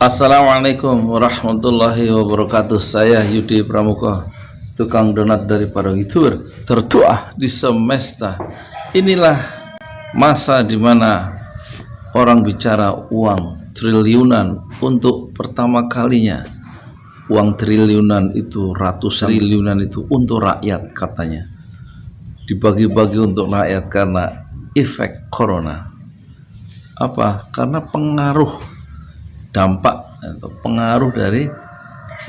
Assalamualaikum warahmatullahi wabarakatuh. Saya Yudi Pramuka, tukang donat dari para youtuber tertua di semesta. Inilah masa dimana orang bicara uang triliunan untuk pertama kalinya. Uang triliunan itu, ratus triliunan itu untuk rakyat katanya. Dibagi-bagi untuk rakyat karena efek corona. Apa? Karena pengaruh dampak atau pengaruh dari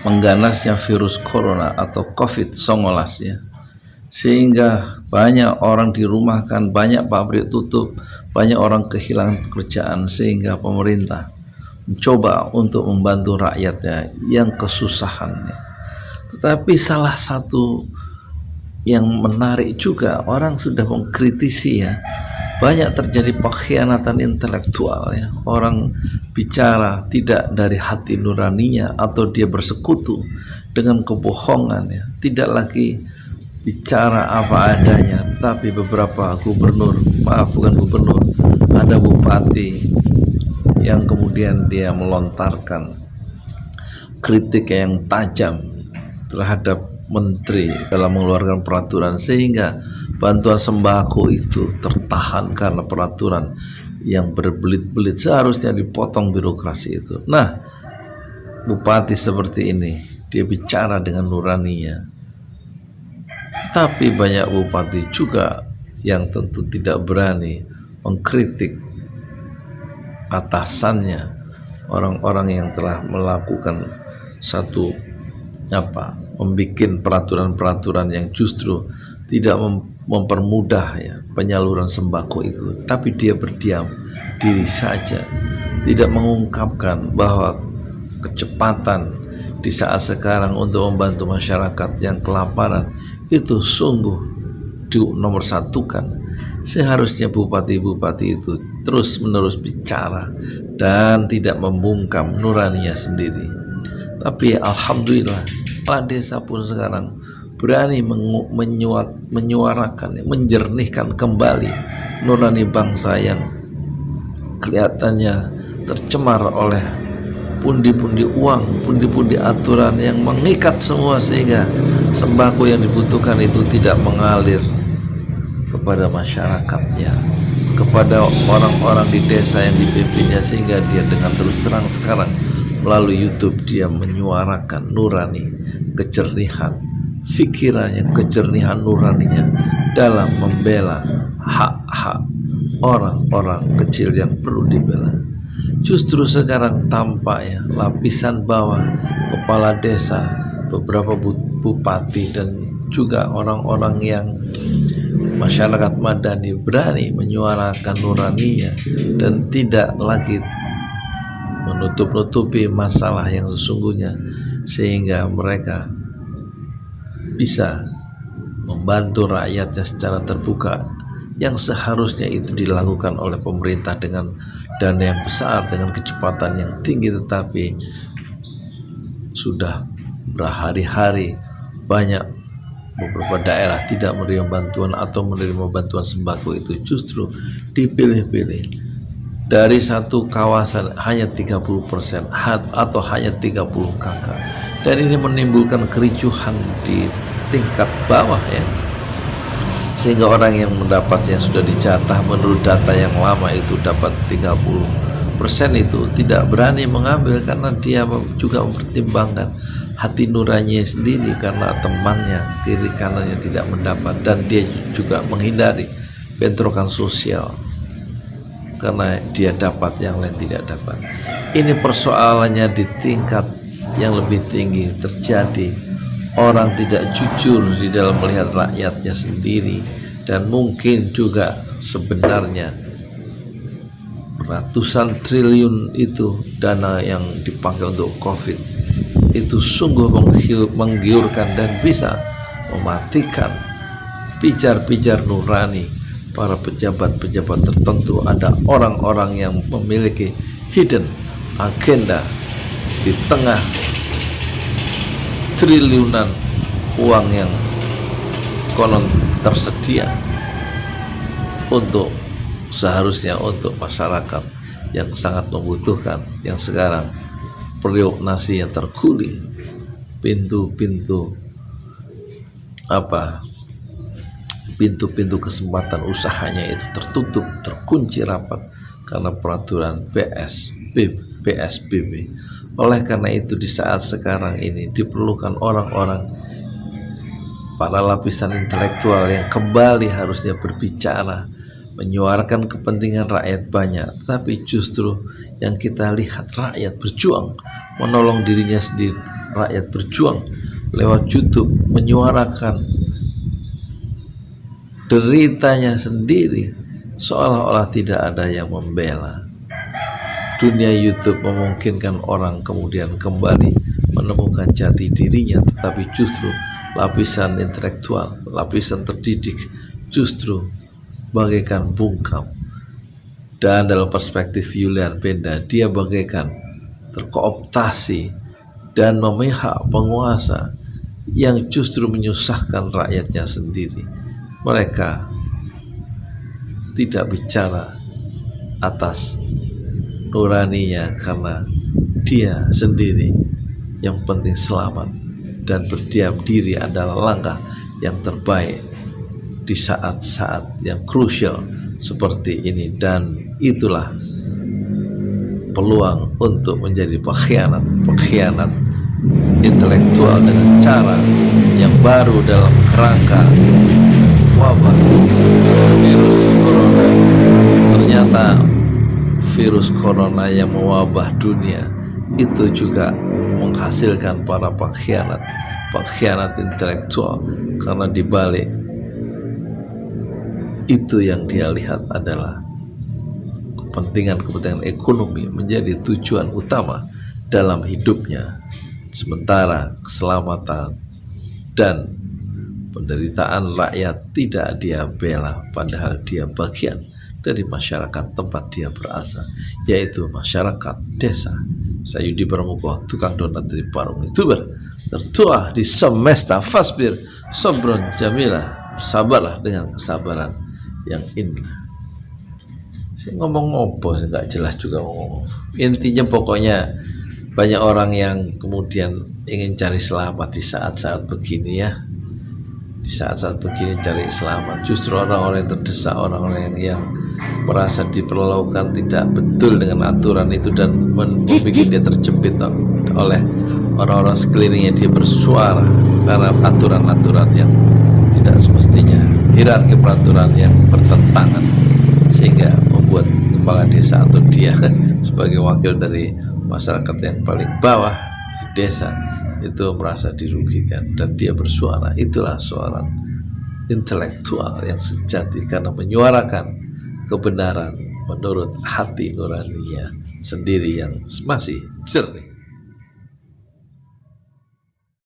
mengganasnya virus corona atau COVID-19 ya. Sehingga banyak orang dirumahkan, banyak pabrik tutup, banyak orang kehilangan pekerjaan, sehingga pemerintah mencoba untuk membantu rakyatnya yang kesusahan. Tetapi salah satu yang menarik juga, orang sudah mengkritisi ya, banyak terjadi pengkhianatan intelektual ya. Orang bicara tidak dari hati nuraninya atau dia bersekutu dengan kebohongan ya. Tidak lagi bicara apa adanya, tetapi beberapa gubernur, bukan gubernur, ada bupati yang kemudian dia melontarkan kritik yang tajam terhadap menteri dalam mengeluarkan peraturan, sehingga bantuan sembako itu tertahan karena peraturan yang berbelit-belit. Seharusnya dipotong birokrasi itu. Nah, bupati seperti ini, dia bicara dengan nuraninya. Tapi banyak bupati juga yang tentu tidak berani mengkritik atasannya, orang-orang yang telah melakukan satu membuat peraturan-peraturan yang justru tidak mempermudah ya penyaluran sembako itu. Tapi dia berdiam diri saja, tidak mengungkapkan bahwa kecepatan di saat sekarang untuk membantu masyarakat yang kelaparan itu sungguh dinomorsatukan. Seharusnya bupati-bupati itu terus-menerus bicara dan tidak membungkam nuraninya sendiri. Tapi alhamdulillah, kepala desa pun sekarang berani menyuarakan, menjernihkan kembali nurani bangsa yang kelihatannya tercemar oleh pundi-pundi uang, pundi-pundi aturan yang mengikat semua, sehingga sembako yang dibutuhkan itu tidak mengalir kepada masyarakatnya, kepada orang-orang di desa yang dipimpinnya, sehingga dia dengan terus terang sekarang melalui YouTube dia menyuarakan nurani, kejernihan fikirannya, kejernihan nuraninya dalam membela hak-hak orang-orang kecil yang perlu dibela. Justru sekarang tampak ya, lapisan bawah, kepala desa, beberapa bupati dan juga orang-orang yang masyarakat madani berani menyuarakan nuraninya dan tidak lagi menutup-nutupi masalah yang sesungguhnya, sehingga mereka bisa membantu rakyatnya secara terbuka, yang seharusnya itu dilakukan oleh pemerintah dengan dana yang besar, dengan kecepatan yang tinggi. Tetapi sudah berhari-hari banyak beberapa daerah tidak menerima bantuan atau menerima bantuan sembako itu justru dipilih-pilih. Dari satu kawasan hanya 30% atau hanya 30 kakak, dan ini menimbulkan kericuhan di tingkat bawah ya, sehingga orang yang mendapat yang sudah dijatah menurut data yang lama itu dapat 30% itu tidak berani mengambil, karena dia juga mempertimbangkan hati nuraninya sendiri, karena temannya kiri kanannya tidak mendapat, dan dia juga menghindari bentrokan sosial karena dia dapat, yang lain tidak dapat. Ini persoalannya di tingkat yang lebih tinggi terjadi. Orang tidak jujur di dalam melihat rakyatnya sendiri, dan mungkin juga sebenarnya ratusan triliun itu dana yang dipakai untuk COVID itu sungguh menggiurkan dan bisa mematikan pijar-pijar nurani para pejabat-pejabat tertentu. Ada orang-orang yang memiliki hidden agenda di tengah triliunan uang yang konon tersedia untuk seharusnya untuk masyarakat yang sangat membutuhkan, yang sekarang periuk nasi yang terguling, pintu-pintu kesempatan usahanya itu tertutup, terkunci rapat karena peraturan PSBB. Oleh karena itu di saat sekarang ini diperlukan orang-orang, para lapisan intelektual yang kembali harusnya berbicara, menyuarakan kepentingan rakyat banyak, tapi justru yang kita lihat rakyat berjuang, menolong dirinya sendiri, rakyat berjuang lewat YouTube, menyuarakan deritanya sendiri, seolah-olah tidak ada yang membela. Dunia YouTube memungkinkan orang kemudian kembali menemukan jati dirinya, tetapi justru lapisan intelektual, lapisan terdidik justru bagaikan bungkam. Dan dalam perspektif Julian Benda, dia bagaikan terkooptasi dan memihak penguasa yang justru menyusahkan rakyatnya sendiri. Mereka tidak bicara atas nuraninya karena dia sendiri yang penting selamat, dan berdiam diri adalah langkah yang terbaik di saat-saat yang krusial seperti ini. Dan itulah peluang untuk menjadi pengkhianat intelektual dengan cara yang baru dalam kerangka wabah virus corona. Ternyata virus corona yang mewabah dunia itu juga menghasilkan para pengkhianat intelektual, karena dibalik itu yang dia lihat adalah kepentingan ekonomi menjadi tujuan utama dalam hidupnya, sementara keselamatan dan penderitaan rakyat tidak dia bela, padahal dia bagian dari masyarakat tempat dia berasal, yaitu masyarakat desa. Saya Yudi Pramuko, tukang donat dari Parung, YouTuber tertua di semesta. Fasbir sobron jamilah, sabarlah dengan kesabaran yang indah. Saya ngomong apa, nggak jelas juga ngomong. Intinya pokoknya banyak orang yang kemudian ingin cari selamat di saat-saat begini ya. Di saat-saat begini cari selamat, justru orang-orang yang terdesak, orang-orang yang merasa diperlakukan tidak betul dengan aturan itu dan membuat dia terjepit oleh orang-orang sekelilingnya, dia bersuara karena aturan-aturan yang tidak semestinya, hierarki peraturan yang bertentangan, sehingga membuat kepala desa atau dia sebagai wakil dari masyarakat yang paling bawah di desa itu merasa dirugikan, dan dia bersuara. Itulah seorang intelektual yang sejati, karena menyuarakan kebenaran menurut hati nuraninya sendiri yang masih jernih.